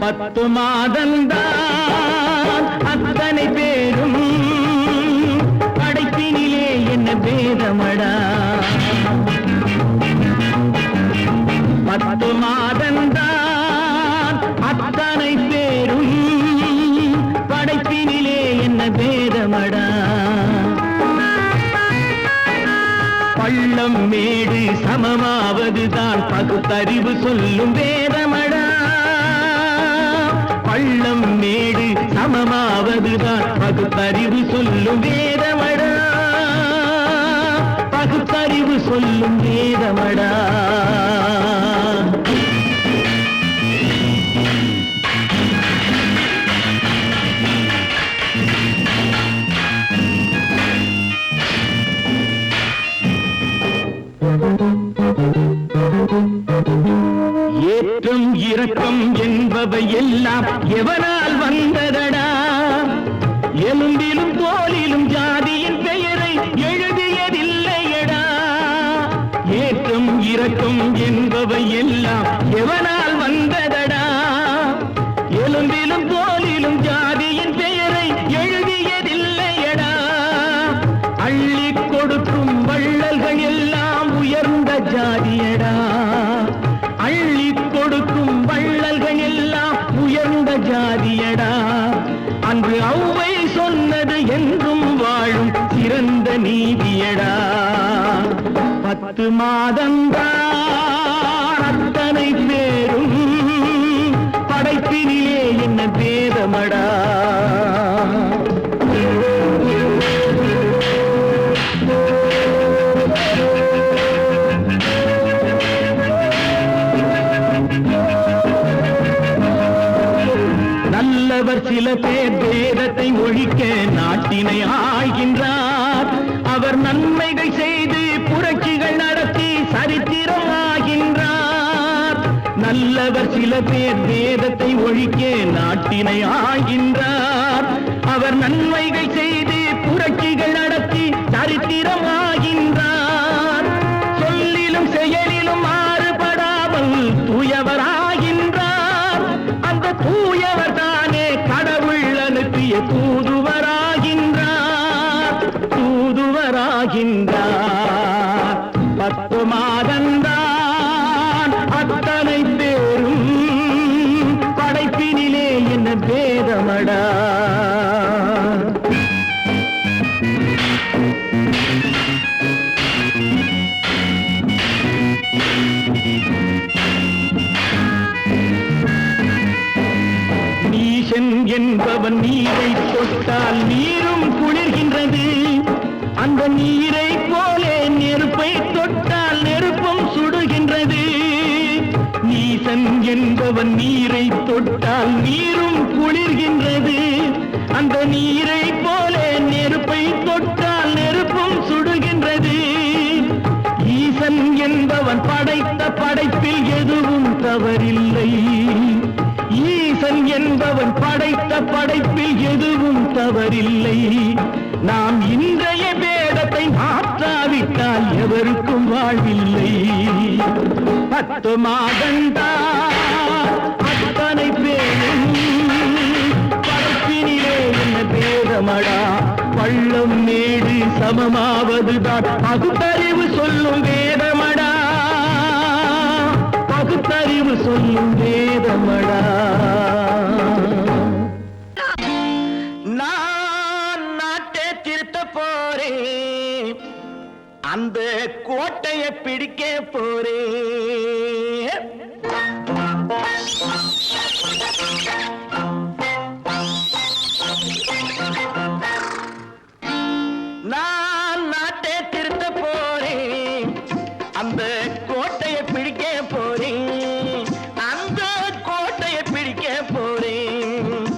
10 மாதந்தான் அத்தனை பேரும் படைப்பினிலே என்ன பேதமடா 10 மாதந்தான் அத்தனை பேரும் படைப்பினிலே என்ன பேதமடா பள்ளம் மேடு சமமாவதுதான் பகுத்தறிவு சொல்லும் வேதமடா பள்ளம் மேடு சமமாவதுதான் பகுத்தறிவு சொல்லும் வேதமடா பகுத்தறிவு சொல்லும் வேதமடா ஏற்றம் இரக்கம் என்பவை எல்லாம் எவனால் வந்ததடா எலும்பிலும் தோலிலும் ஜாதியின் பெயரை எழுதியதில்லையடா ஏற்றம் இரக்கம் என்பவை எல்லாம் எவனால் வந்ததடா எலும்பிலும் தோலிலும் ஜாதியின் பெயரை எழுதியதில்லையடா அள்ளி கொடுக்கும் வள்ளல்கள் எல்லாம் உயர்ந்த ஜாதியடா அள்ளி கொடுக்கும் வள்ளல்கள் எல்லாம் உயர்ந்த ஜாதியடா அன்று ஔவை சொன்னது என்றும் வாழும் சிறந்த நீதியடா 10 மாதந்தான் அத்தனை பேரும் படைப்பினிலே என்ன பேதமடா நல்லவர் சில பேர் வேதத்தை ஒழிக்க நாட்டினை ஆள்கின்றார் அவர் நன்மைகள் செய்து புரட்சிகள் நடத்தி சரித்திரம் ஆகின்றார் நல்லவர் சில பேர் வேதத்தை ஒழிக்க நாட்டினை ஆள்கின்றார் அவர் நன்மைகள் செய்து புரட்சிகள் நடத்தி சரித்திரம் ஆகின்றார் சொல்லிலும் செயலிலும் மாறுபடாமல் தூயவராகின்றார் அந்த தூயவர் தானே கடவுள் அனுப்பிய தூதுவராகின்றார் 10 மாதந்தான் அத்தனை பேரும் படைப்பினிலே என்ன பேதமடா நீசன் என்பவன் நீரை தொட்டால் நீரும் குளிர்கின்றது அந்த நீரை போலே நெருப்பை தொட்டால் நெருப்பும் சுடுகின்றது நீசன் என்பவன் நீரை தொட்டால் நீரும் குளிர்கின்றது அந்த நீரை போலே நெருப்பை தொட்டால் நெருப்பும் சுடுகின்றது ஈசன் என்பவன் படைத்த படைப்பில் எதுவும் தவறில்லை ஈசன் என்பவன் படைத்த படைப்பில் எதுவும் தவறில்லை நாம் இன்றைய வேதத்தை மாற்றாவிட்டால் எவருக்கும் வாழ்வில்லை 10 மாதந்தான் அத்தனை பேரும் படைப்பினிலே என்ன பேதமடா பள்ளம் மேடு சமமாவதுதான் பகுத்தறிவு சொல்லும் வேதமடா பகுத்தறிவு சொல்லும் வேதமடா நான் நாட்டை திருத்த போறேன் அந்த கோட்டையை பிடிக்க போறேன் நான் நாட்டை திருத்த போறேன் அந்த கோட்டையை பிடிக்க போறேன் அந்த கோட்டையை பிடிக்க போறேன்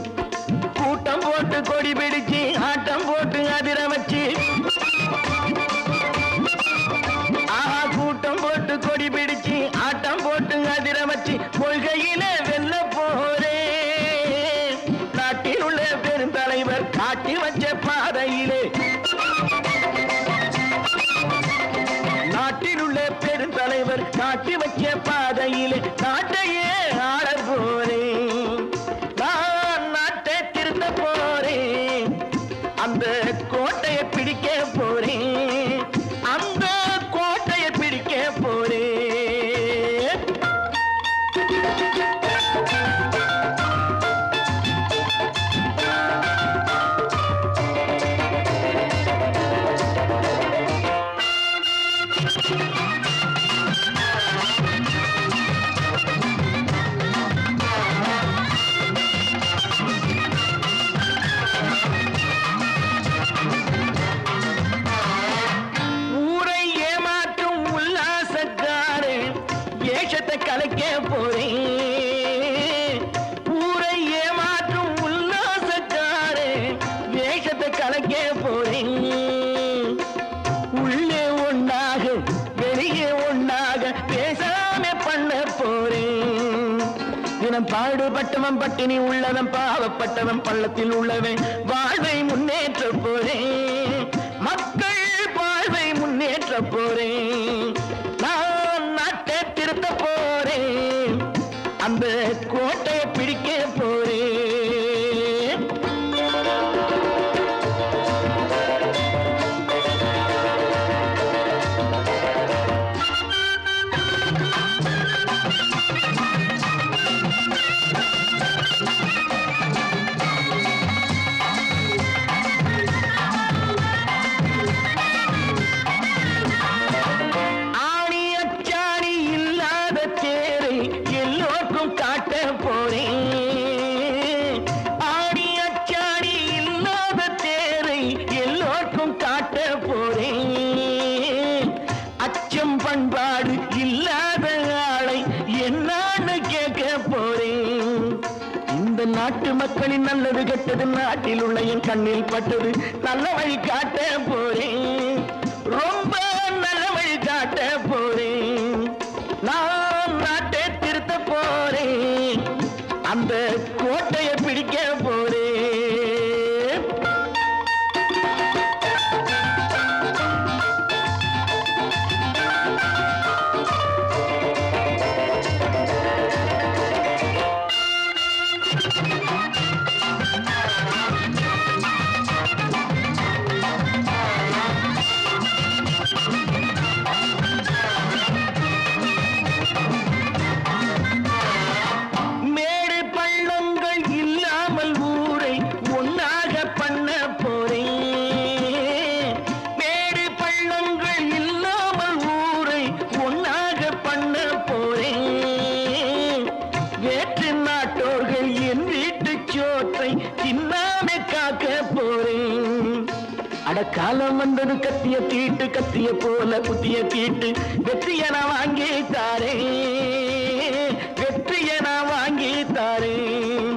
கூட்டம் போட்டு கொடி பிடிச்சு ஆட்டம் போட்டு அதிர வச்சு கூட்டம் போட்டு கொடி பிடிச்சு ஆட்டம் போட்டு அதிர வச்சு கொள்கையில வெல்ல போறேன் நாட்டில் உள்ள பெருந்தலைவர் காட்டி வச்ச பாதையிலே நாட்டில் உள்ள பெருந்தலைவர் காட்டி வச்ச பாதையிலே நாட்டையே ஆள போறேன் கலைக்க போறேன். ஊரை ஏமாற்றும் உல்லாசக்காரே வேஷத்தை கலைக்க போறேன். உள்ளே ஒண்ணாக வெளியே ஒண்ணாக பேசாம பண்ண போறேன். தினம் பாடுபட்டவன் பட்டினி உள்ளவன் பாவப்பட்டவன் பள்ளத்தில் உள்ளவன் வாழ்வை முன்னேற்ற போறேன். மக்கள் வாழ்வை முன்னேற்ற போறேன். நான் நாட்டை திருத்த போறேன். அந்த கோட்டையை பிடிக்க போறேன். பண்பாடு இல்லாத ஆளை என்னான்னு கேட்க போறேன். இந்த நாட்டு மக்களின் நல்லது கெட்டது நாட்டில் உள்ள என் கண்ணில் பட்டது நல்ல வழி காட்ட போறேன். ரொம்ப நல்ல வழி காட்ட போறேன். நான் நாட்டை திருத்த போறேன். அந்த கோட்டையை பிடிக்க போறேன். காலம் வந்தது கத்திய தீட்டு கத்திய போல குத்திய தீட்டு வெற்றிய நான் வாங்கி தாரேன். வெற்றிய நான் வாங்கி தாரேன்.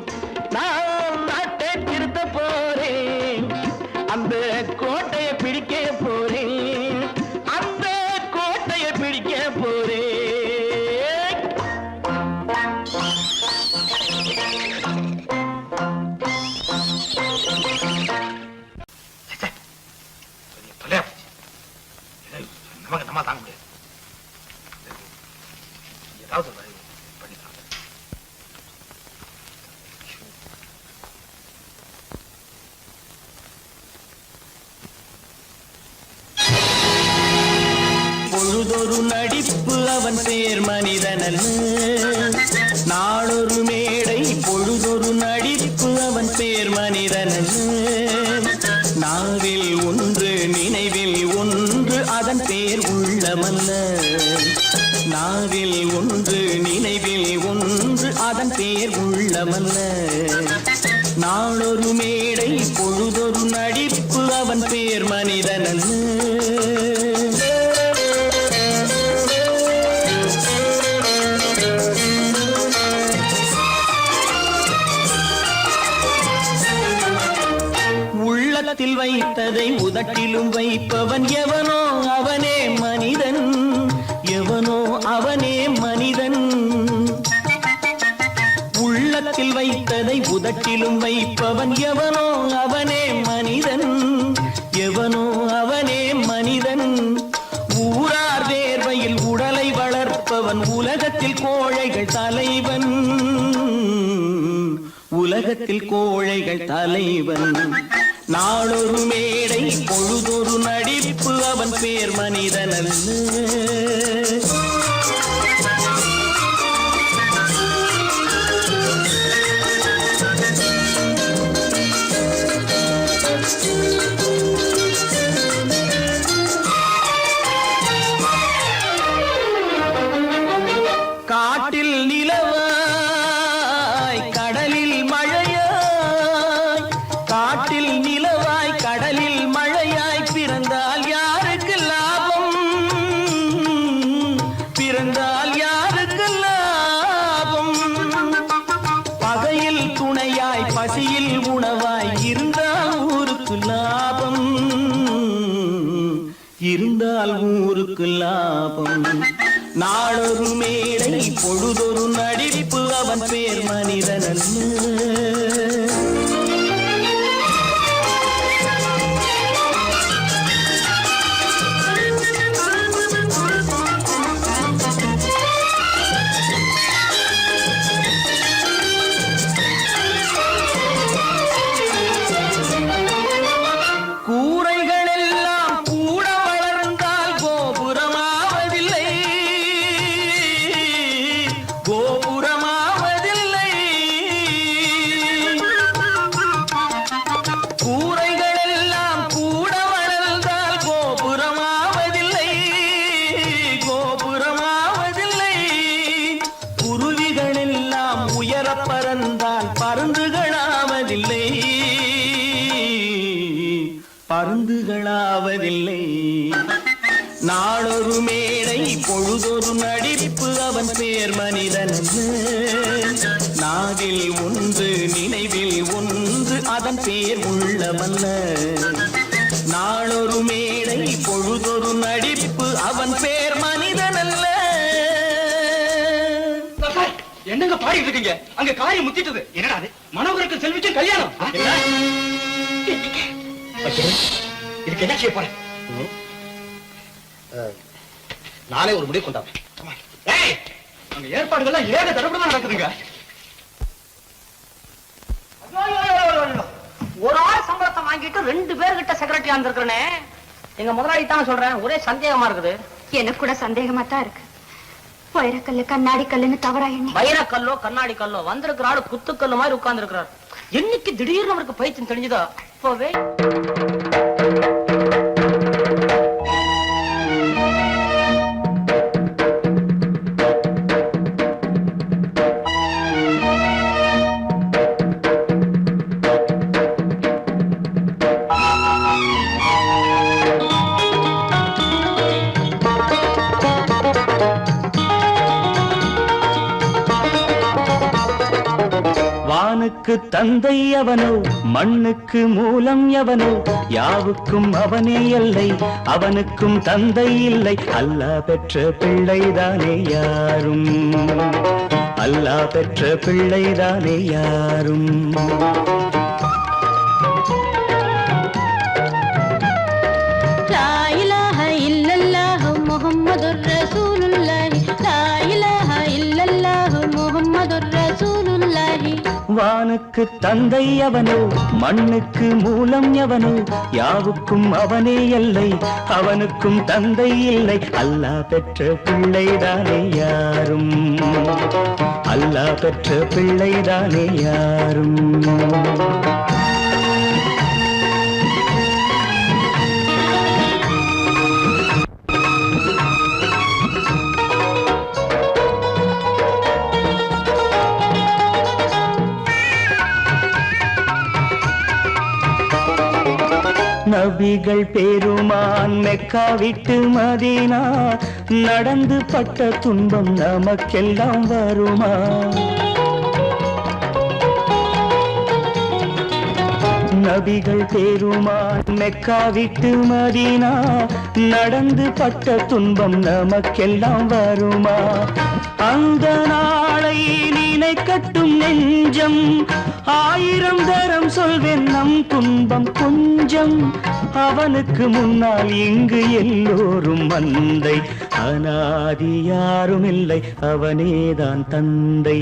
நான் நாட்டை திருத்த போறேன். அந்த கோட்டையை பிடிக்க போறேன். அந்த கோட்டையை பிடிக்க போறேன். நம்ம தாங்க முடியாது. ஏதாவது பண்ணிக்கலாம். பொழுதொரு நடிப்பு அவன் பேர் மனிதனல்ல. நாளொரு மேடை பொழுதொரு நடிப்பு அவன் பேர் மனிதனல்ல. நாவில் ஒன்று நினைவில் ஒன்று அதன் பேர் உள்ளமல்ல. நாவில் ஒன்று நினைவில் ஒன்று அதன் பேர் உள்ளமல்ல. நாளொரு மேடை பொழுதொரு நடிப்பு அவன் பேர் மனிதனல்ல. உள்ளத்தில் வைத்ததை உதட்டிலும் வைப்பவன் எவனோ அவனே மனிதன். எவனோ அவனே மனிதன். உள்ளத்தில் வைத்ததை உதட்டிலும் வைப்பவன் எவனோ அவனே மனிதன். எவனோ அவனே மனிதன். ஊரார் வேர்வையில் உடலை வளர்ப்பவன் உலகத்தில் கோழைகள் தலைவன். உலகத்தில் கோழைகள் தலைவன். நாளொரு மேடை பொழுதொரு நடிப்பு அவன் பேர் மனிதனல்ல. காட்டில் நிலவாய் கடலில் மழையாய். காட்டில் நிலவாய் கடலில் மழையாய் பிறந்தால் யாருக்கு லாபம்? வளர்ந்தால் ஊருக்கு லாபம். நாளொரு மேடை பொழுதொரு நடிப்பு அவன் பேர் மனிதனல்ல. பருந்துகளாவதில்லை. நாளொரு மேடை பொழுதொரு நடிப்பு அவன் பேர் மனிதனல்ல. நாவில் ஒன்று நினைவில் ஒன்று அதன் பேர் உள்ளமல்ல. நாளொரு மேடை பொழுதொரு நடிப்பு அவன் பேர் மனிதனல்ல. என்னங்க பாடிட்டு இருக்கீங்க? அங்க காரியம் முத்திட்டது. என்னடா அது? மனோகருக்கு செல்விக்கு கல்யாணம். இதுக்கு என்ன செய்ய போறேன்? நானே ஒரு முடிவு கொண்டாங்க. அங்க ஏற்பாடுகள்லாம் ஏக தடபடமா நடக்குதுங்க. ஒரு ஆள் சம்பளத்தை வாங்கிட்டு 2 பேர்கிட்ட செக்ரட்டரியா இருந்திருக்கிறேனே. எங்க முதலாளி தான் சொல்றேன், ஒரே சந்தேகமா இருக்குது. எனக்கு கூட சந்தேகமா தான் இருக்கு. வைரக்கல்லு கண்ணாடி கல்லுன்னு தவறா எண்ணி வைரக்கல்லோ கண்ணாடி கல்லோ வந்திருக்கிற ஆளு குத்துக்கல்லு மாதிரி உட்கார்ந்து இருக்கிறார். என்னைக்கு திடீர்னு அவருக்கு பைத்தியம் தெரிஞ்சதோ அப்பவே வானுக்கு தந்தை அவனோ மண்ணுக்கு மூலம் எவனோ யாவுக்கும் அவனே எல்லை அவனுக்கும் தந்தை இல்லை. அல்லாஹ் பெற்ற பிள்ளைதானே யாரும், அல்லாஹ் பெற்ற பிள்ளைதானே யாரும். லா இலாஹ இல்லல்லாஹ் முஹம்மதுர் ரசூலுல்லாஹ், லா இலாஹ இல்லல்லாஹ் முஹம்மதுர் ரசூலுல்லாஹ். வானுக்கு தந்தை அவனோ மண்ணுக்கு மூலம் எவனோ யாவுக்கும் அவனே எல்லை அவனுக்கும் தந்தை இல்லை. அல்லாஹ் பெற்ற பிள்ளைதானே யாரும், அல்லாஹ் பெற்ற பிள்ளைதானே யாரும். நபிகள் பெருமான் மெக்கா விட்டு மதீனா நடந்து பட்ட துன்பம் நமக்கெல்லாம் வருமா? நபிகள் பெருமான் மெக்கா விட்டு மதீனா நடந்து பட்ட துன்பம் நமக்கெல்லாம் வருமா? அந்த நாளை நினைக்கட்டும் நெஞ்சம், 1000 தரம் சொல்வேன் நம் துன்பம் கொஞ்சம். அவனுக்கு முன்னால் இங்கு எல்லோரும் மந்தை, அனாதி யாரும் இல்லை அவனேதான் தந்தை,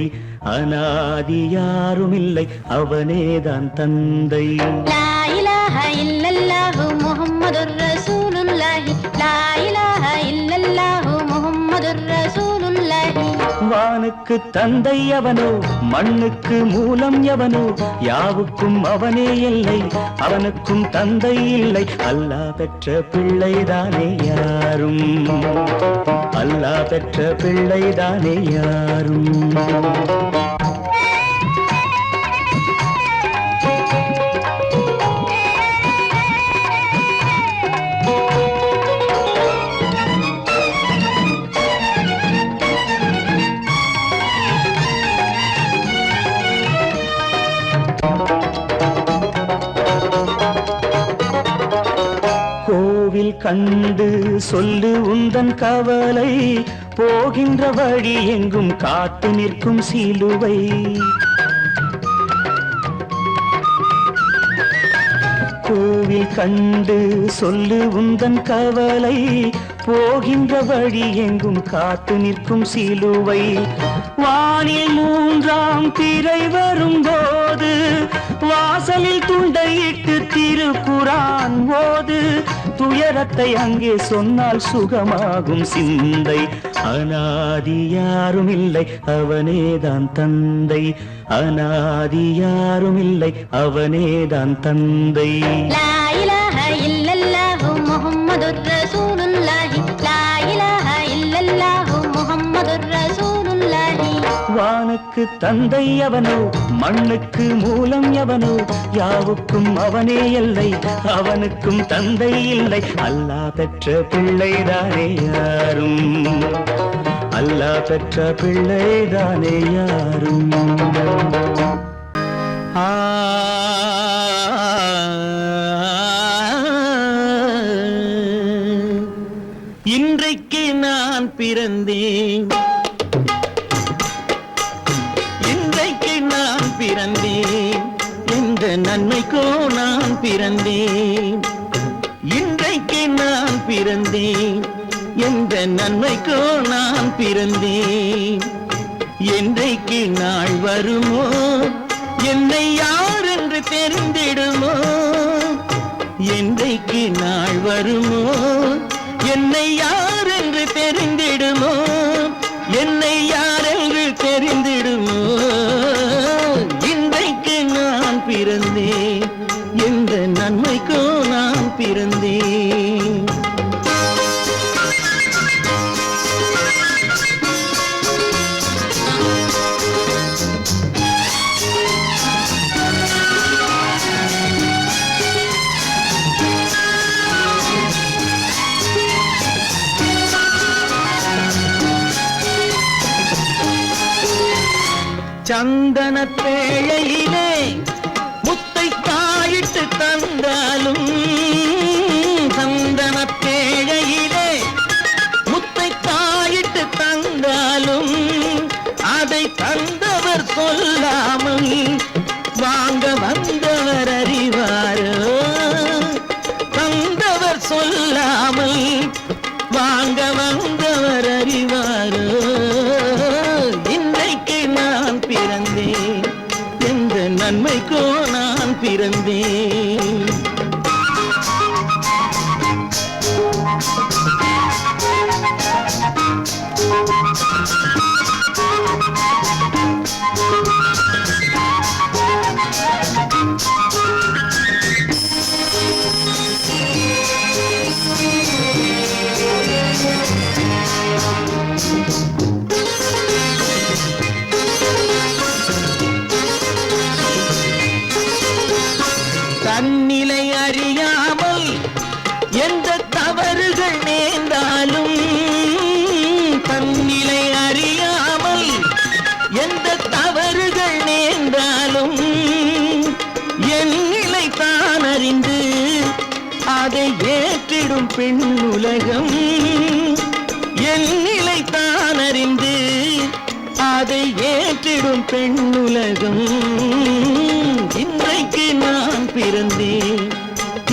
அனாதி யாரும் இல்லை அவனேதான் தந்தை. லா இலாஹ இல்லல்லாஹ் முஹம்மதுர் ரசூலுல்லாஹ், லா இலாஹ இல்லல்லாஹ் முஹம்மதுர் ரசூலுல்லாஹ். வானுக்கு தந்தை அவனோ மண்ணுக்கு மூலம் எவனோ யாவுக்கும் அவனே எல்லை அவனுக்கும் தந்தை இல்லை. அல்லாஹ் பெற்ற பிள்ளைதானே யாரும், அல்லாஹ் பெற்ற பிள்ளைதானே யாரும். கண்டு சொல்லு உந்தன் கவலை போகின்ற வழி எங்கும் காத்து நிற்கும் சிலுவை கோவில் கண்டு சொல்லு உந்தன் கவலை போகின்ற வழி எங்கும் காத்து நிற்கும் சிலுவை வானில் மூன்றாம் பிறை வரும்போது வாசலில் துண்டையிட்டு திருக்குரான் ஓது துயரத்தை அங்கே சொன்னால் சுகமாகும் சிந்தை அநாதி யாரும் இல்லை அவனேதான் தந்தை அநாதி யாரும் இல்லை அவனேதான் தந்தை லா இலாஹ இல்லல்லாஹு முஹம்மதுர் ரசூலுல்லாஹி லா இலாஹ இல்லல்லாஹு முஹம்மதுர் ரசூலுல்லாஹி வானுக்கு தந்தை அவனோ மண்ணுக்கு மூலம் எவனோ யாவுக்கும் அவனே இல்லை அவனுக்கும் தந்தை இல்லை அல்லாஹ் பெற்ற பிள்ளைதானே யாரும் அல்லாஹ் பெற்ற பிள்ளைதானே யாரும் இன்றைக்கு நான் பிறந்தேன் இன்றைக்கு நான் பிறந்தேன் எந்த நன்மைக்கோ நான் பிறந்தேன் இன்றைக்கு நான் பிறந்தேன் எந்த நன்மைக்கோ நான் பிறந்தேன் என்றைக்கு நாள் வருமோ என்னை யார் என்று தெரிந்திடுமோ என்றைக்கு நாள் வருமோ என்னை யார் என்று தெரிந்திடுமோ என்னை யார் என்று தெரிந்திடுமோ இன்றைக்கு நான் பிறந்தேன் எந்த நன்மைக்கோ நான் பிறந்தேன் சந்தன பேழையிலே முத்தை காயிட்டு தந்தாலும் சந்தன பேழையிலே முத்தை காயிட்டு தந்தாலும் அதை தந்தவர் சொல்லாமல் வாங்க வந்தவர் அறிவாரோ தந்தவர் சொல்லாமல் வாங்க வந்தவர் அறிவாரோ இன்றைக்கு நான் பிறந்தேன் எந்த நன்மைக்கோ நான் பிறந்தேன் தன்னிலை அறியாமல் எந்த தவறுகள் நேர்ந்தாலும் தன்னிலை அறியாமல் எந்த தவறுகள் நேர்ந்தாலும் என் நிலை தான் அறிந்து அதை ஏற்றிடும் பெண் உலகம் என் நிலை தான் அறிந்து அதை ஏற்றிடும் பெண் உலகம் இன்றைக்கு நான் பிறந்தேன்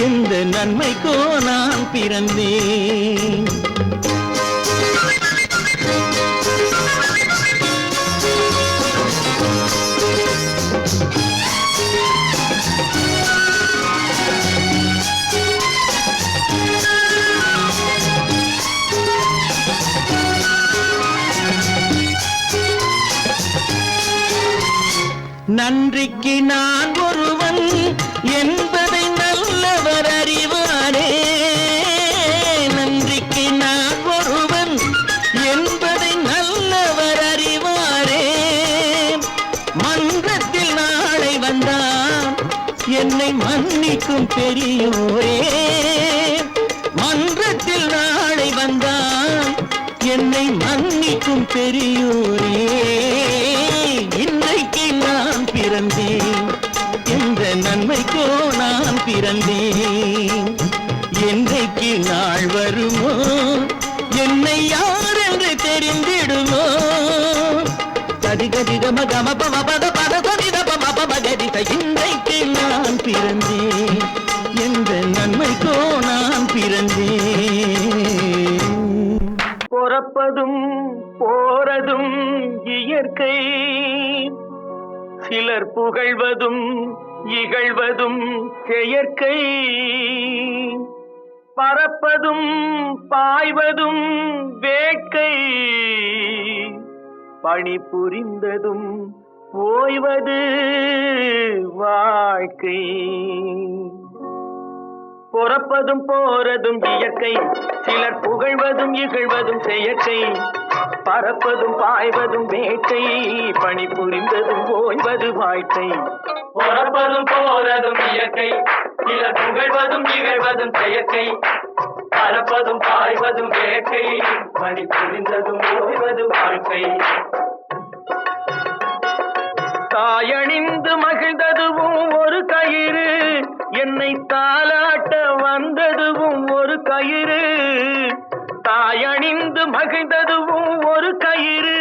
எந்த நன்மைக்கோ நான் பிறந்தேன் நன்றிக்கு நான் ஒருவன் என்பதை நல்லவர் அறிவாரே நன்றிக்கு நான் ஒருவன் என்பதை நல்லவர் அறிவாரே மன்றத்தில் நாளை வந்தான் என்னை மன்னிக்கும் பெரியோரே மன்றத்தில் நாளை வந்தான் என்னை மன்னிக்கும் பெரியோரே இன்றைக்கு நான் பிறந்தேன் எந்த நன்மைக்கோ நான் பிறந்தேன் என்றைக்கு நாள் வருமோ என்னை யார் என்று தெரிந்திடுமோ கதி கதி கம கம பம பத பத சதித பம பம கதித இன்றைக்கு நான் பிறந்தேன் எந்த நன்மைக்கோ நான் பிறந்தேன் பிறப்பதும் போறதும் இயற்கை சிலர் புகழ்வதும் இகழ்வதும் செயற்கை பறப்பதும் பாய்வதும் வேட்கை பணி புரிந்ததும் ஓய்வது வாழ்க்கை பிறப்பதும் போறதும் இயற்கை சிலர் புகழ்வதும் இகழ்வதும் செயற்கை பறப்பதும் பாய்வதும் வேட்கை பணி புரிந்ததும் ஓய்வது வாழ்க்கை பிறப்பதும் போறதும் இயற்கை சிலர் புகழ்வதும் இகழ்வதும் செயற்கை பறப்பதும் பாய்வதும் வேட்கை பணி புரிந்ததும் ஓய்வது வாழ்க்கை தாயணிந்து மகிழ்ந்ததுவும் ஒரு கயிறு என்னை தாலாட்ட வந்ததுவும் ஒரு கயிறு தாயணிந்து மகிழ்ந்ததுவும் ஒரு கயிறு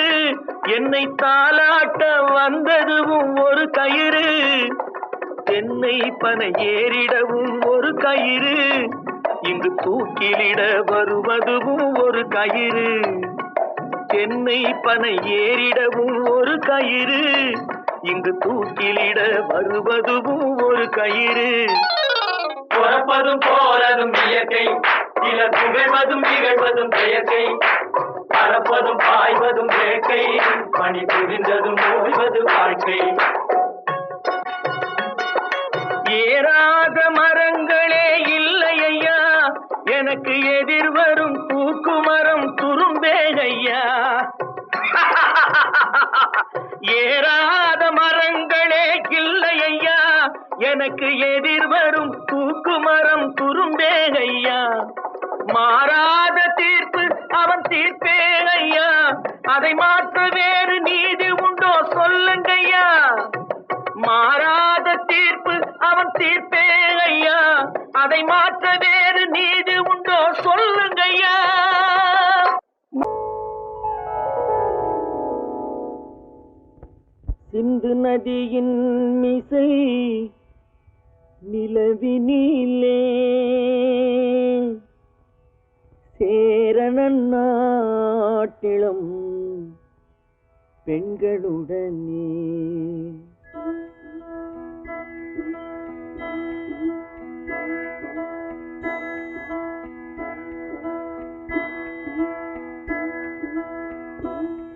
என்னை தாலாட்ட வந்ததுவும் ஒரு கயிறு தென்னை பனை ஏறிடவும் ஒரு கயிறு இங்கு தூக்கிலிட வருவதுவும் ஒரு கயிறு தென்னை பனை ஏறிடவும் ஒரு கயிறு இங்கு தூக்கிலிட வருவதுவும் ஒரு கயிறு பிறப்பதும் போறதும் இயற்கை சிலர் புகழ்வதும் இகழ்வதும் செயற்கை பறப்பதும் பாய்வதும் வேட்கை பணி புரிந்ததும் ஓய்வது வாழ்க்கை ஏறாத மரங்களே இல்லை ஐயா எனக்கு எதிர்வரும் தூக்குமரம் துரும்பே ஐயா ஏறாத மரங்களே இல்லை ஐயா எனக்கு எதிர்வரும் தூக்குமரம் துரும்பே ஐயா மாறாத தீர்ப்பு அவன் தீர்ப்பே ஐயா அதை மாற்ற வேறு நீதி உண்டோ சொல்லுங்கய்யா மாறாத தீர்ப்பு அவன் தீர்ப்பே ஐயா அதை மாற்ற வேறு நீதி உண்டோ சொல்லுங்கய்யா சிந்து நதியின் மிசை நிலவினிலே சேரணன் நாட்டிலும் பெண்களுடனே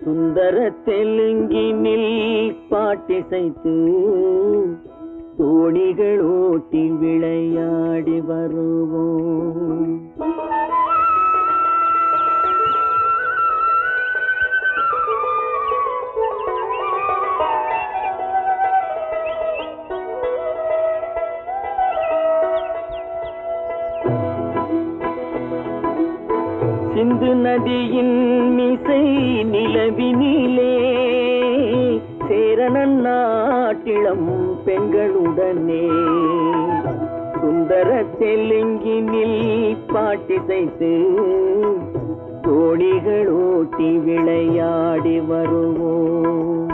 சுந்தர தெலுங்கினில் பாட்டிசைத்து தோணிகள் ஓட்டி விளையாடி வருவோம் சிந்து நதியின் மிசை நிலவினிலே சேரணன் நாட்டிளம் பெண்களுடனே சுந்தர தெலுங்கினில் பாட்டிசைத்து தோணிகள் ஓட்டி விளையாடி வருவோம்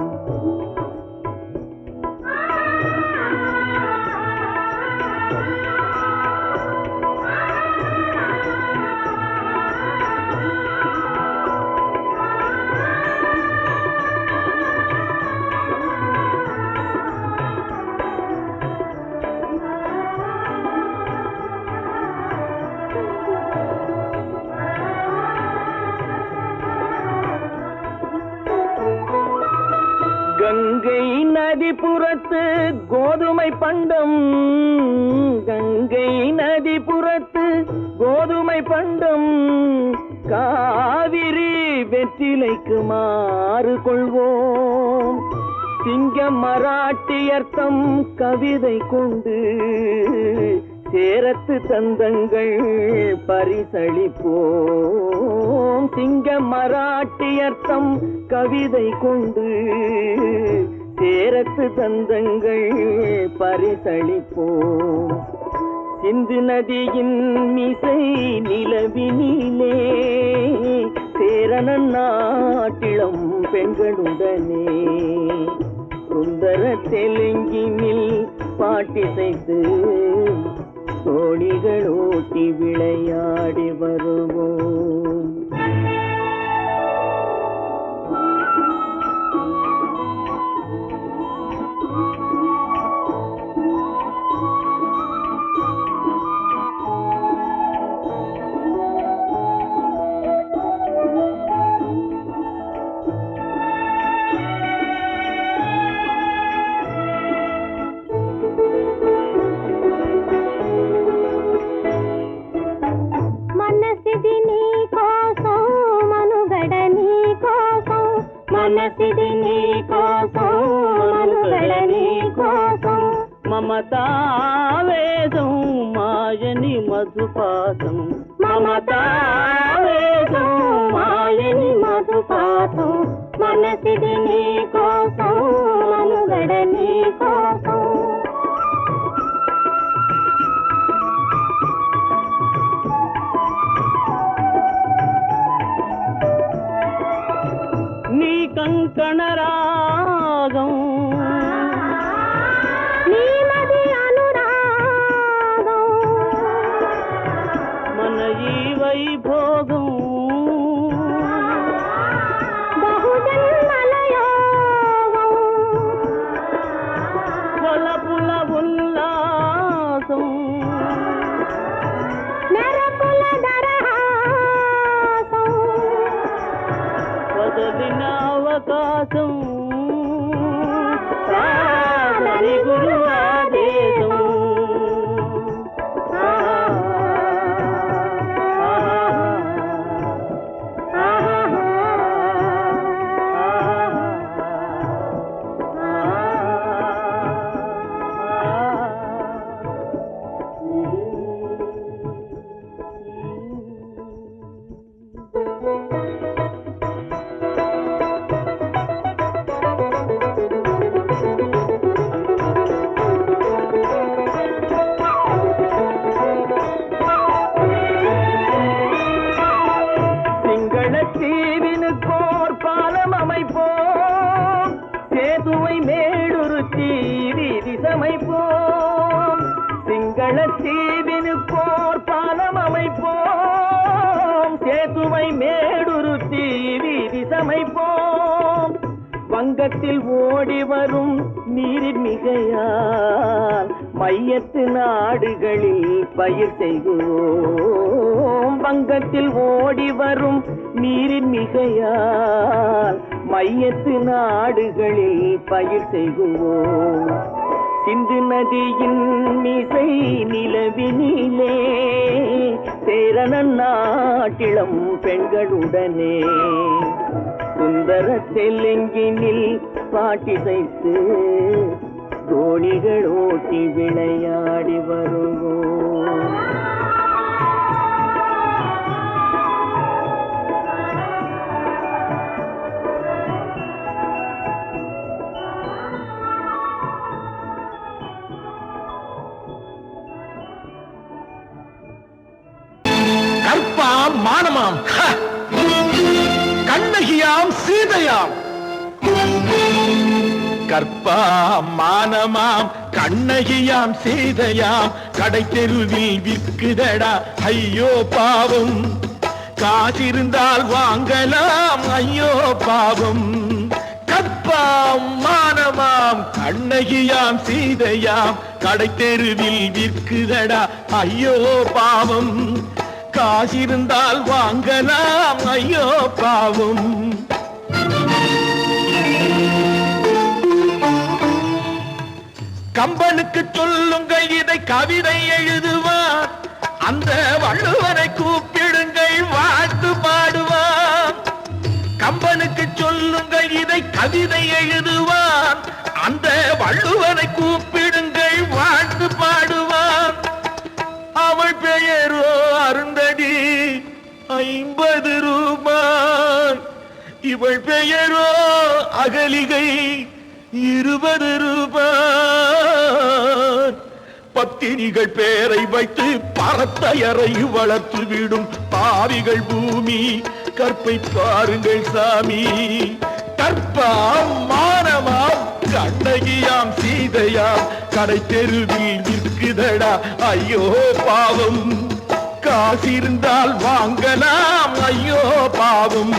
கங்கை நதிபுறத்து கோதுமை பண்டம் கங்கை நதிபுறத்து கோதுமை பண்டம் காவிரி வெற்றிலைக்கு மாறு கொள்வோம் சிங்க மராட்டியர்த்தம் கவிதை கொண்டு சேரத்து தந்தங்கள் பரிசளிப்போம் சிங்க மராட்டியர்த்தம் கவிதை கொண்டு சேரத்து தந்தங்கள் பரிசளிப்போம் சிந்து நதியின் மிசை நிலவினிலே சேரணன் நாட்டிளம் பெண்களுடனே சுந்தர தெலுங்கினில் பாட்டிசைத்து தோணிகள் ஓட்டி விளையாடி வருவோம். మనసిది నీ కోసం మనుగడ నీ కోసం మమతావేదం మాయని మధుపాతం మమతావేదం మాయని మధుపాతం మనసిది నీ కోసం మనుగడ నీ కోసం కంకణ రాగం నీలది అనురాగం మన ఈ వైభోగం బహుజన్మల యోగం వలపుల ఉల్లాసం మెరపుల దరహాసం వదలిన అవకాశం సాధని గురు ఆదేశం வங்கத்தில் ஓடி வரும் நீரின் மிகையால் மையத்து நாடுகளில் பயிர் செய்கிறோம். வங்கத்தில் ஓடி வரும் நீரின் மிகையால் மையத்து நாடுகளில் பயிர் செய்கிறோம். சிந்து நதியின் மிசை நிலவினிலே சேரணன் நாட்டிளம் பெண்களுடனே சுந்தர தெலுங்கினில் பாட்டிசைத்து தோணிகள் ஓட்டி விளையாடி வருவோம். கற்பாம் மானமாம் கண்ணகியாம் சீதையாம் கற்பாம் மானமாம் கண்ணகியாம் சீதையாம் கடை தெருவில் விற்குதடா ஐயோ பாவம் காசிருந்தால் வாங்கலாம் ஐயோ பாவம் கற்பாம் மானமாம் கண்ணகியாம் சீதையாம் கடை தெருவில் விற்குதடா ஐயோ பாவம் காசிருந்தால் வாங்கலாம் ஐயோ பாவம் கம்பனுக்கு சொல்லுங்கள் இதை கவிதை எழுதுவார் அந்த வள்ளுவரை கூப்பிடுங்கள் வாழ்த்து பாடுவார். கம்பனுக்கு சொல்லுங்கள் இதை கவிதை எழுதுவார் அந்த வள்ளுவரை கூப்பிடுங்கள் வாழ்த்து பாடுவார். அவள் பெயரோ அருந்ததி 50 ரூபாய் இவள் பெயரோ அகலிகை 20 ரூபாய் பத்தினிகள் பேரை வைத்து பரத்தையறை வளர்த்து விடும் பாவிகள் பூமி. கற்பை பாருங்கள் சாமி, கற்பாம் மானமாம் கண்ணகியாம் சீதையாம் கடை தெருவில் நிற்குதடா ஐயோ பாவம். காசிருந்தால் வாங்கலாம் ஐயோ பாவம்.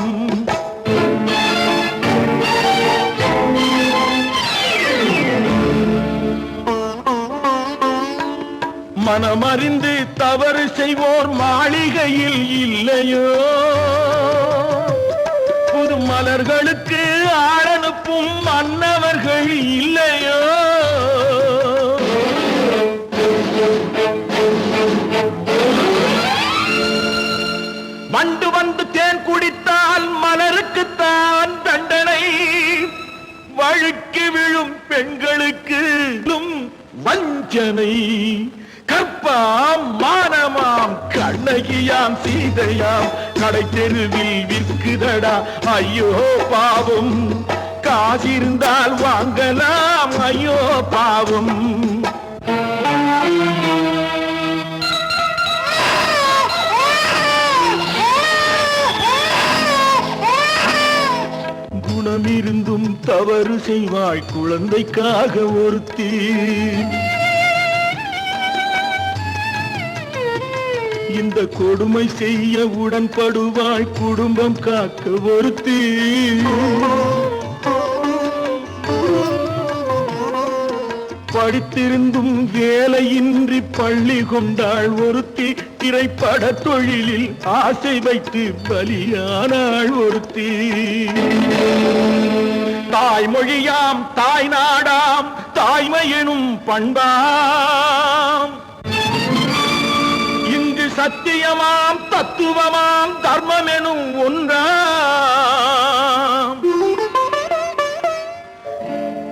மனமறிந்து தவறு செய்வோர் மாளிகையில் இல்லையோ, புது மலர்களுக்கு ஆளனுப்பும் மன்னவர்கள் இல்லையோ. வண்டு வந்து தேன் குடித்தால் மலருக்குத்தான் தண்டனை. வழுக்கி விழும் பெண்களுக்கு வஞ்சனை. கற்பாம் மானமாம் கண்ணகியாம் சீதையாம் கடை தெருவில் விற்குதடா ஐயோ பாவம். காசிருந்தால் வாங்கலாம் ஐயோ பாவம். குணமிருந்தும் தவறு செய்வாள் குழந்தைக்காக ஒருத்தி. இந்த கொடுமை செய்ய உடன்படுவாள் குடும்பம் காக்க ஒருத்தி. படித்திருந்தும் வேலையின்றி பள்ளி கொண்டாள் ஒருத்தி. திரைப்பட தொழிலில் ஆசை வைத்து பலியானாள் ஒருத்தி. தாய்மொழியாம் தாய் நாடாம் தாய்மை எனும் பண்பாம். சத்தியமாம் தத்துவமாம் தர்மம் எனும் ஒன்றாம்.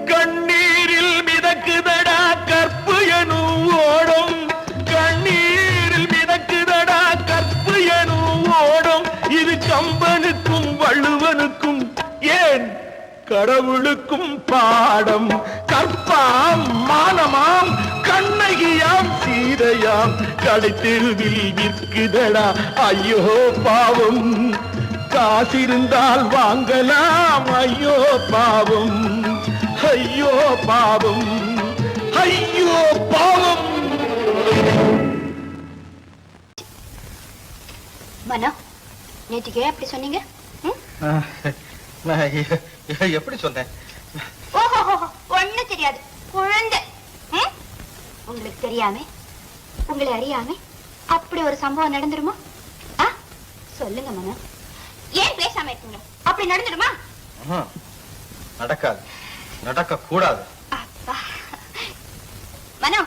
கண்ணீரில் மிதக்குதடா கற்பு எனும் ஓடும். கண்ணீரில் மிதக்குதடா கற்பு எனும் ஓடும். இது கம்பனுக்கும் வள்ளுவனுக்கும் ஏன் கடவுளுக்கும் பாடம். கற்பாம் மானமாம் கண்ணகியாம் சீதையாம் கடை தெருவில் விற்குதடா ஐயோ பாவம். காசிருந்தால் வாங்கலாம் ஐயோ பாவம். ஐயோ பாவம், ஐயோ பாவம். மனோ, நேற்றுக்கு ஏன் அப்படி சொன்னீங்க? எப்படி சொன்னேன்? ஓஹோ, ஒண்ணு தெரியாது குழந்தை. உங்களுக்கு தெரியாம உங்களை அறியாம அப்படி ஒரு சம்பவம் நடந்துருமா? சொல்லுங்க மனோ, ஏன் பேசாம இருக்கீங்க? அப்படி நடந்துருமா? நடக்காது, நடக்க கூடாது. அப்பா மனோ,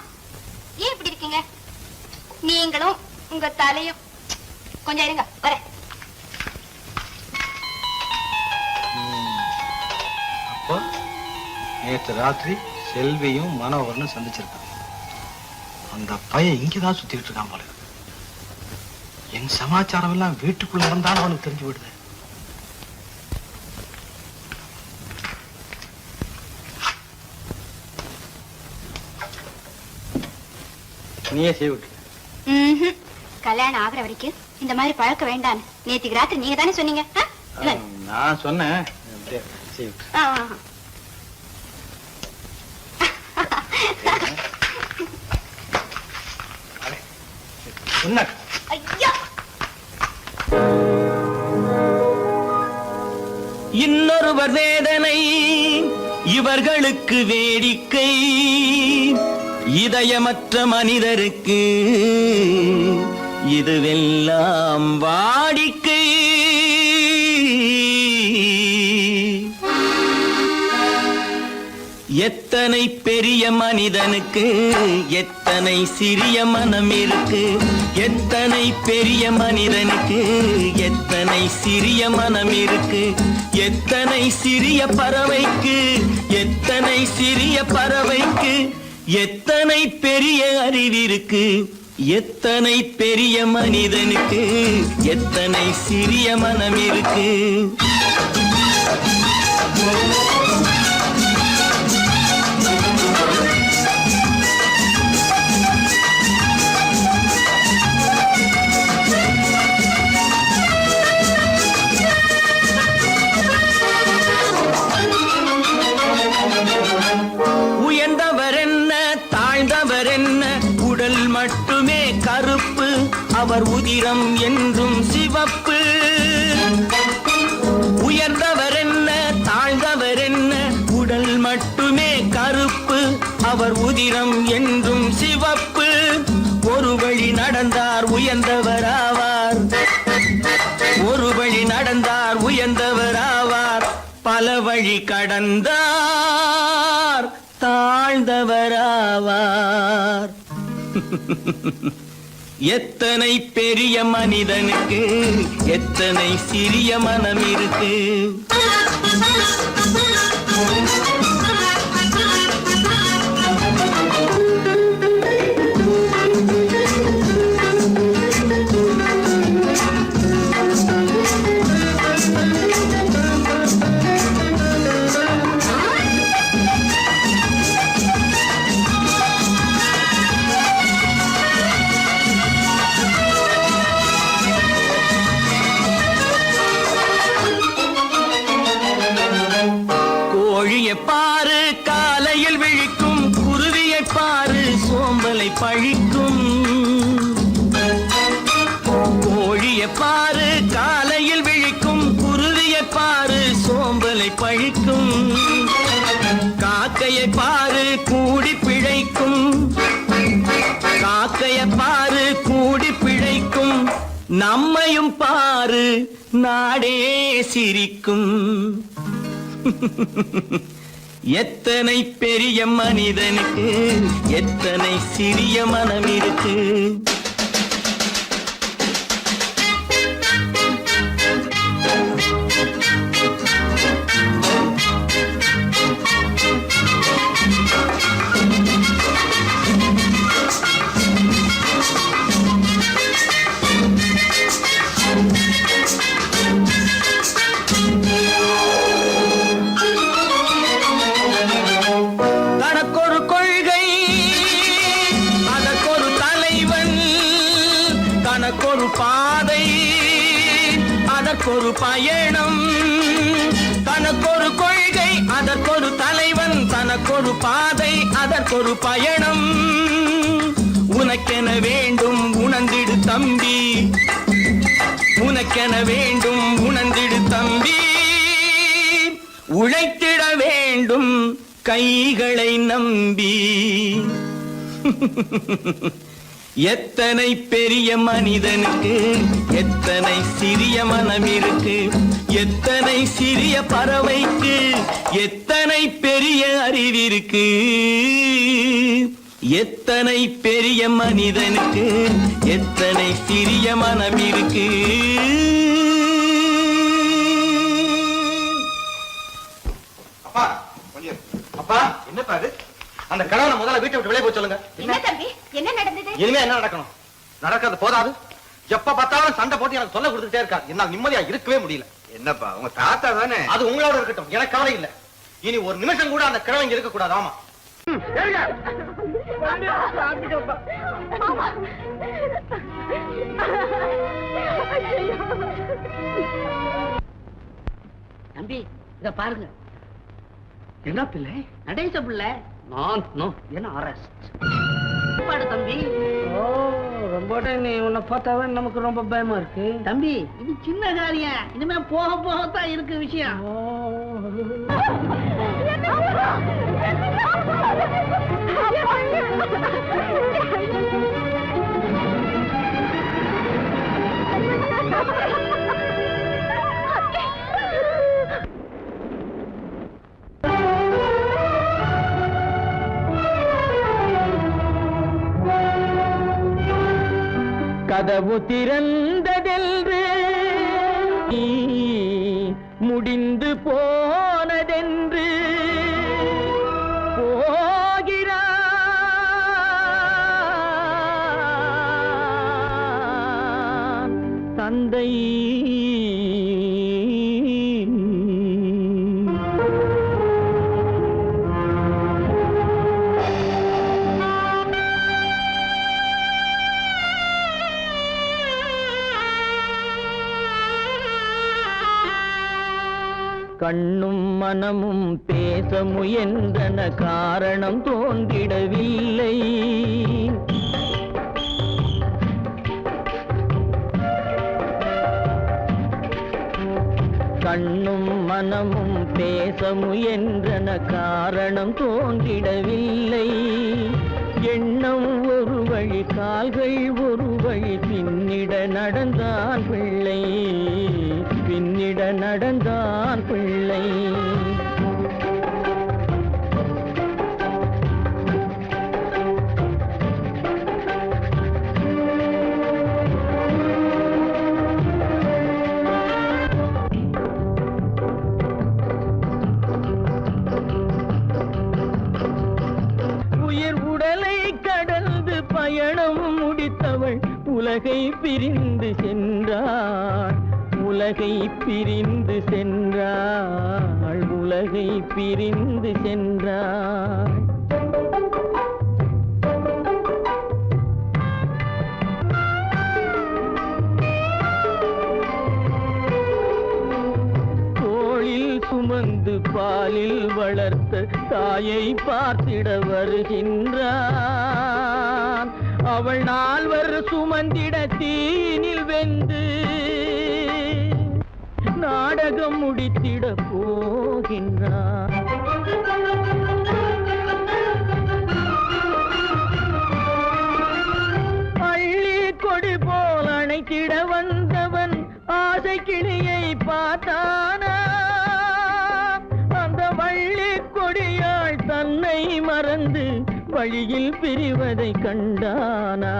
ஏன் இப்படி இருக்கீங்க? நீங்களும் உங்க தலையும் கொஞ்சம் இருங்க, வரேன். அப்போ நேற்று ராத்திரி செல்வியும் மனோகரனும் சந்திச்சிருக்காங்க. அந்த பையன் இங்கதான் சுத்திட்டு இருக்கான் போல. என் சமாச்சாரம் எல்லாம் வீட்டுக்குள்ள நடந்தாலும் அவனுக்கு தெரிஞ்சு விடுது. நீயே செய்விட்டு. கல்யாணம் ஆகிற வரைக்கும் இந்த மாதிரி பழக்க வேண்டாம். நேற்றுக்கு ராத்திரி நீங்க தானே சொன்னீங்க. நான் சொன்னேன். இன்னொருவர் வேதனை இவர்களுக்கு வேடிக்கை. இதயமற்ற மனிதருக்கு இதுவெல்லாம் வாடிக்கை. எத்தனை பெரிய மனிதனுக்கு எத்தனை சிறிய மனம் இருக்கு. எத்தனை பெரிய மனிதனுக்கு எத்தனை சிறிய மனம் இருக்கு. எத்தனை சிறிய பறவைக்கு எத்தனை சிறிய பறவைக்கு எத்தனை பெரிய அறிவிருக்கு. எத்தனை பெரிய மனிதனுக்கு எத்தனை சிறிய மனம் இருக்கு. உதிரம் என்றும் சிவப்பு. உயர்ந்தவர் என்ன தாழ்ந்தவர் என்ன, உடல் மட்டுமே கருப்பு. அவர் உதிரம் என்றும் சிவப்பு. ஒரு வழி நடந்தார் உயர்ந்தவர் ஆவார், ஒரு வழி நடந்தார் உயர்ந்தவர் ஆவார். பல வழி கடந்தார் தாழ்ந்தவர் ஆவார். எத்தனை பெரிய மனிதனுக்கு எத்தனை சிறிய மனம் இருக்கு. பாரு காலையில் விழிக்கும், குருவியை பாரு சோம்பலை பழிக்கும். கோழியை பாரு காலையில் விழிக்கும், குருவியை பாரு சோம்பலை பழிக்கும். காக்கையை பாரு கூடி பிழைக்கும், காக்கையை பாரு கூடி பிழைக்கும். நம்மையும் பாரு நாடே சிரிக்கும். எத்தனை பெரிய மனிதனுக்கு எத்தனை சிறிய மனம் இருக்கு. தனக்கொரு பாதை அதற்கொரு பயணம், தனக்கொரு கொள்கை அதற்கொரு தலைவன், தனக்கொரு பாதை அதற்கொரு பயணம். உனக்கென வேண்டும் உணர்ந்திடு தம்பி, உனக்கென வேண்டும் உணர்ந்திடு தம்பி. உழைத்திட வேண்டும் கைகளை நம்பி. எத்தனை பெரிய மனிதனுக்கு எத்தனை சிறிய மனம் இருக்கு. எத்தனை சிறிய பறவைக்கு எத்தனை பெரிய அறிவிருக்கு. எத்தனை பெரிய மனிதனுக்கு எத்தனை சிறிய மனம் இருக்கு. அப்பா கொஞ்சம், அப்பா என்னப்பா அது? அந்த கணவனை முதல்ல வீட்டை விட்டு வெளியே போய் சொல்லுங்க. என்ன தம்பி, என்ன நடந்தது? இனிமே என்ன நடக்கணும்? நடக்கிறது போதாது, எப்ப பார்த்தாலும் சண்டை போட்டு எனக்கு சொல்ல கொடுத்துட்டே இருக்காரு. என்னால நிம்மதியா இருக்கவே முடியல. என்னப்பா உங்க தாத்தா தானே? அது உங்களோட இருக்கட்டும், எனக்கு கவலை இல்ல. இனி ஒரு நிமிஷம் கூட அந்த கிழவன் இருக்க கூடாது. ஆமா தம்பி இத பாருங்க. என்ன பிள்ளை? நடேச பிள்ளை. என்ன அரெஸ்ட் பாடு தம்பி. ரொம்ப நீ உன்னை பார்த்தாவே நமக்கு ரொம்ப பயமா இருக்கு தம்பி. இது சின்ன காரியம், இனிமே போக போகத்தான் இருக்கு விஷயம். கதவு திறந்ததென்று முடிந்து போனதென்று போகிறான் தந்தை. கண்ணும் மனமும் பேச முயன்றன, காரணம் தோன்றிடவில்லை. கண்ணும் மனமும் பேச முயன்றன காரணம் தோன்றிடவில்லை. எண்ணம் ஒரு வழி கால்கள் ஒரு வழி பின்னிட நடந்தான் பிள்ளை, பின்னிட நடந்தான் பிள்ளை. பயணம் முடித்தவள் உலகை பிரிந்து சென்றாள், உலகை பிரிந்து சென்றாள், உலகை பிரிந்து சென்றாள். தோளில் சுமந்து பாலில் வளர்த்த தாயை பார்த்திட வருகின்றான். அவள் 4 சுமந்திட தீனில் வெந்து நாடகம் முடித்திட போகின்றான். அள்ளி கொடி போல் அணைத்திட வந்தவன் ஆசை கிளியை பார்த்தானா, அந்த வள்ளி கொடியாள் தன்னை மறந்து வழியில் பிரிவதை கண்டானா,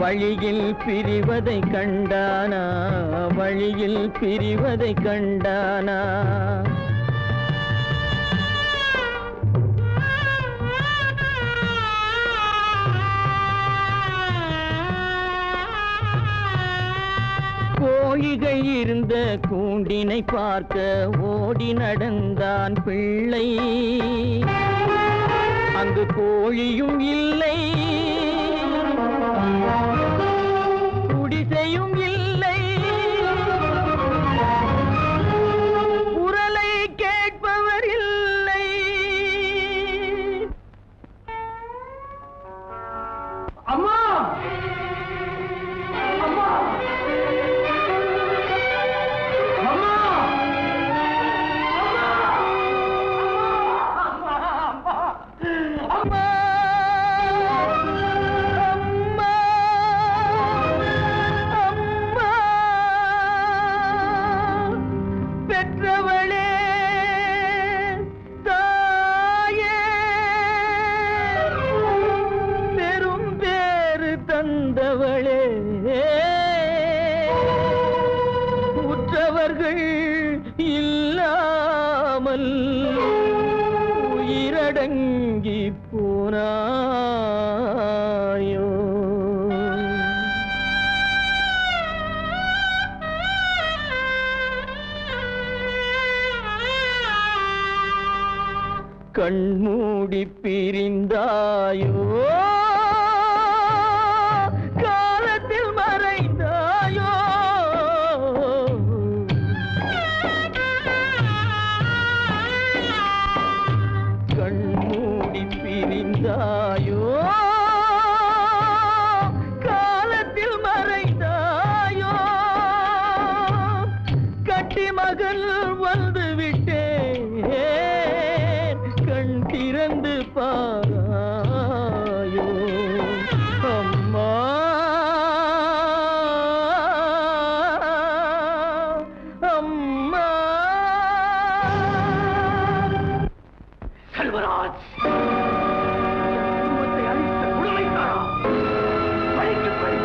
வழியில் பிரிவதை கண்டானா, வழியில் பிரிவதை கண்டானா. கோழிகள் இருந்த கூண்டினை பார்க்க ஓடி நடந்தான் பிள்ளை. அங்கு கோழியும் இல்லை, குடிசையும் இல்லை, குரலை கேட்பவர் இல்லை. அம்மா அம்மா அம்மா அம்மா, அம்மா, அம்மா, பெற்றவளே தாயே, பெரும் பேறு தந்தவளே, உற்றவர்கள் இல்லாமல் உயிரடங்கி போனாயோ. கண்மூடி பிரிந்தாயோ, காலத்தில் மறைந்தாயோ. கண்மூடி பிரிந்தாயோ, காலத்தில் மறைந்தாயோ. கட்டி மகள் வந்து விட்டேன், கண் திறந்து பாராயோ. அம்மா, அம்மா. செல்வராஜ் குடும்பத்தை அழித்த கொடுமைக்காரா, பழிக்கு பழி.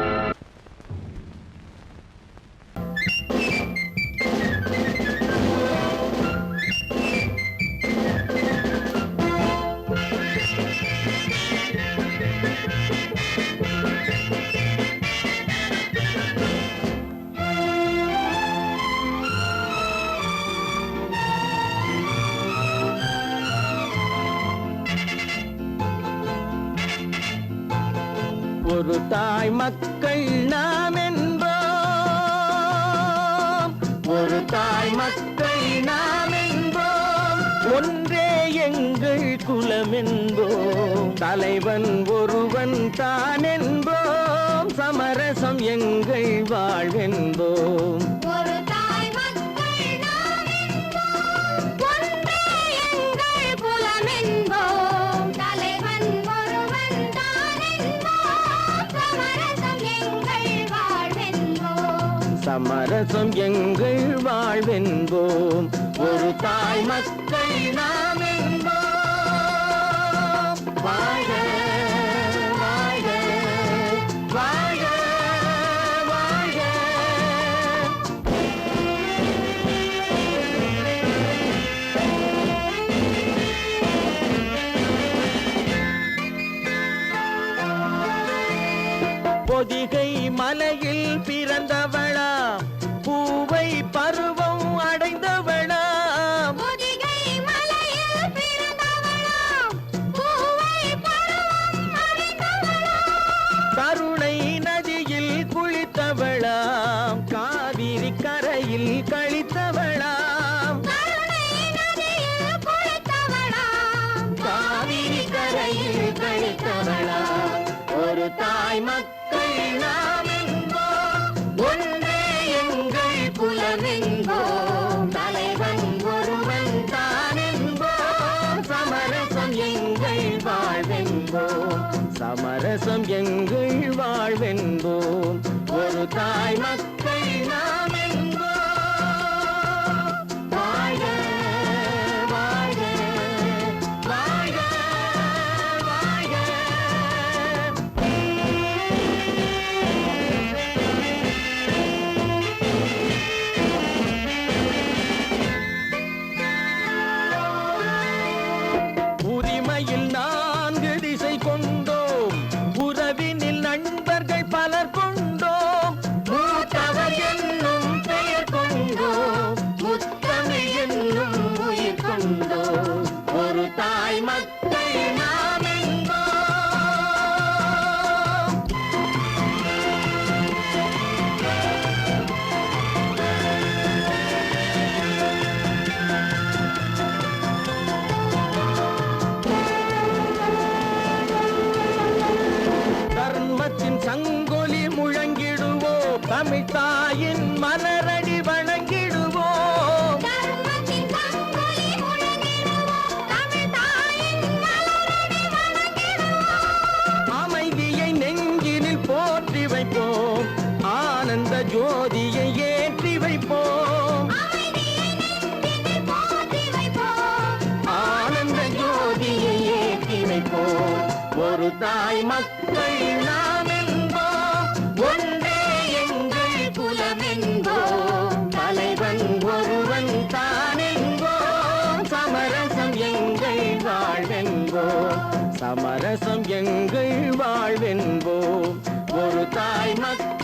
ஒரு தாய் மக்கள் நாம் என்போம், ஒரு தாய் மக்கள் நாம் என்போம், ஒன்றே எங்கள் குலம் என்போம், தலைவன் ஒருவன் தான் என்போம், சமரசம் எங்கள் வாழ்வென்போம். ஒரு தாய் மக்கள் நாம் சமரசம் எங்கள் வாழ்வென்போம் ஒரு தாய் மக்கள் நாம் என்போம் வாழ்க வாழ்க வாழ்க வாழ்க பொதிகை மலையில் பிறந்தவளா பூவை பருவம் அடைந்தவளா பொதிகை மலையில் பிறந்தவளாம், பூவை பருவம் அடைந்தவளாம். கருணை நதியில் குளித்தவளாம் காவிரி கரையில் கழித்தவளாம் கருணை நதியில் குளித்தவளாம், காவிரி கரையில் கழித்தவளாம் ஒரு தாய் மக்கள் நாம் என்போம் ஒன்றே எங்கள் குலமென்போம் தலைவன் ஒருவன் தான் என்போம் சமரசம் எங்கள் வாழ்வென்போம் சமரசம் எங்கள் வாழ்வென்போம் ஒரு தாய் மக்கள் நாம் என்போம் வாழ்க வாழ்க வாழ்க வாழ்க உரிமையில் 4 திசை கொண்டோம் உறவினில் நண்பர்கள் பலர் கொண்டோம் மூத்தவர் என்னும் பெயர் கொண்டோம் முத்தமிழ் என்னும் உயிர் கொண்டோம் ஒரு தாய் மக்கள் நாம் என்போம் தர்மத்தின் சங்கொலி முழங்கிடுவோம் தமிழ் தாயின் மலரடி வணங்கிடுவோம் தர்மத்தின் சங்கொலி முழங்கிடுவோம், தமிழ் தாயின் மலரடி வணங்கிடுவோம். அமைதியை நெஞ்சினில் போற்றி வைப்போம் ஆனந்த ஜோதியை ஏற்றி வைப்போம் அமைதியை நெஞ்சினில் போற்றி வைப்போம், ஆனந்த ஜோதியை ஏற்றி வைப்போம் ஒரு தாய் மக்கள் நாம் என்போம் ஒன்றே எங்கள் குலமென்போம் தலைவன் ஒருவன் தான் என்போம் சமரசம் எங்கள் வாழ்வென்போம் சமரசம் எங்கள் வாழ்வென்போம் ஒரு தாய் மக்கள்